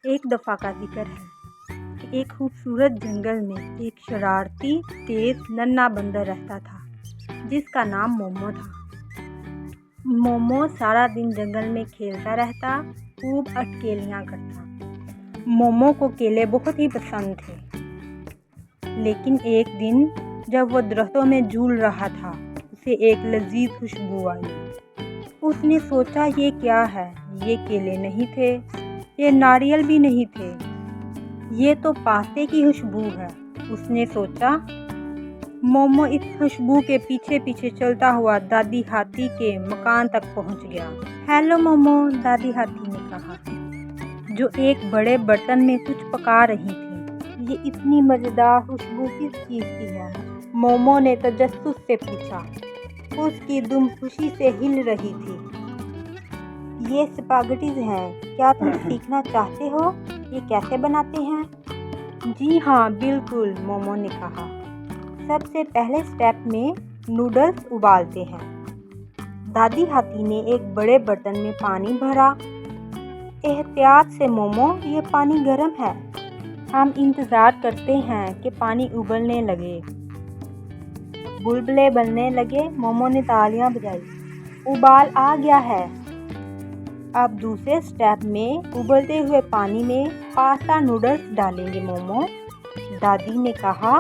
एक दफ़ा का जिक्र है कि एक खूबसूरत जंगल में एक शरारती तेज नन्हा बंदर रहता था जिसका नाम मोमो था। मोमो सारा दिन जंगल में खेलता रहता, खूब अटकेलियाँ करता। मोमो को केले बहुत ही पसंद थे, लेकिन एक दिन जब वो दरख्तों में झूल रहा था, उसे एक लजीज खुशबू आई। उसने सोचा, ये क्या है? ये केले नहीं थे, ये नारियल भी नहीं थे, ये तो पास्ते की खुशबू है। उसने सोचा। मोमो इस खुशबू के पीछे पीछे चलता हुआ दादी हाथी के मकान तक पहुंच गया। हेलो मोमो, दादी हाथी ने कहा, जो एक बड़े बर्तन में कुछ पका रही थी। ये इतनी मज़ेदार खुशबू किस चीज़ की है? मोमो ने तजस्सुस से पूछा। उसकी दुम खुशी से हिल रही थी। ये स्पैगेटीज़ हैं, क्या तुम सीखना चाहते हो? ये कैसे बनाते हैं? जी हाँ, बिल्कुल, मोमो ने कहा। सबसे पहले स्टेप में नूडल्स उबालते हैं। दादी हाथी ने एक बड़े बर्तन में पानी भरा। एहतियात से मोमो, ये पानी गर्म है। हम इंतज़ार करते हैं कि पानी उबलने लगे। बुलबुले बनने लगे। मोमो ने तालियां बजाई। उबाल आ गया है। अब दूसरे स्टेप में उबलते हुए पानी में पास्ता नूडल्स डालेंगे मोमो, दादी ने कहा।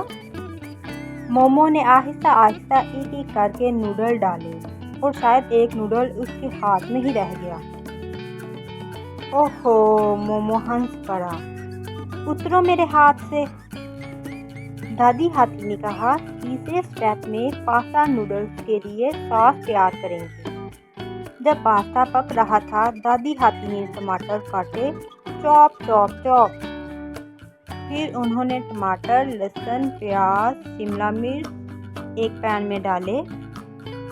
मोमो ने आहिस्ता आहिस्ता एक एक करके नूडल डाले और शायद एक नूडल उसके हाथ में ही रह गया। ओहो, मोमो हंस पड़ा। उतरो मेरे हाथ से, दादी हाथी ने कहा। तीसरे स्टेप में पास्ता नूडल्स के लिए सॉस तैयार करेंगे। जब पास्ता पक रहा था, दादी हाथी ने टमाटर काटे, चॉप चॉप चॉप। फिर उन्होंने टमाटर, लहसुन, प्याज, शिमला मिर्च एक पैन में डाले।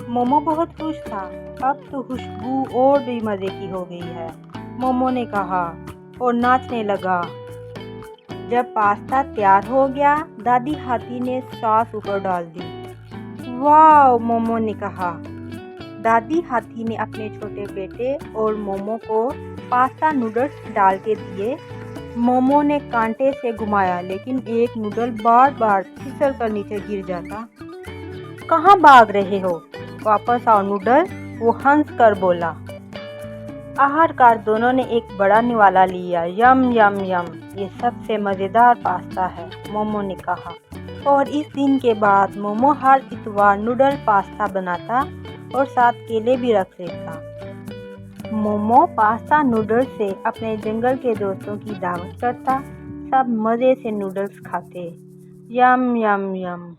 मोमो बहुत खुश था। अब तो खुशबू और भी मज़े की हो गई है, मोमो ने कहा और नाचने लगा। जब पास्ता तैयार हो गया, दादी हाथी ने सॉस ऊपर डाल दी। वाह, मोमो ने कहा। दादी हाथी ने अपने छोटे बेटे और मोमो को पास्ता नूडल्स डाल के दिए। मोमो ने कांटे से घुमाया, लेकिन एक नूडल बार बार फिसल कर नीचे गिर जाता। कहाँ भाग रहे हो? वापस आओ नूडल, वो हंस कर बोला। आखिरकार दोनों ने एक बड़ा निवाला लिया। यम यम यम, ये सबसे मज़ेदार पास्ता है, मोमो ने कहा। और इस दिन के बाद मोमो हर इतवार नूडल पास्ता बनाता और साथ केले भी रख लेता। मोमो पास्ता नूडल्स से अपने जंगल के दोस्तों की दावत करता। सब मज़े से नूडल्स खाते। यम यम यम।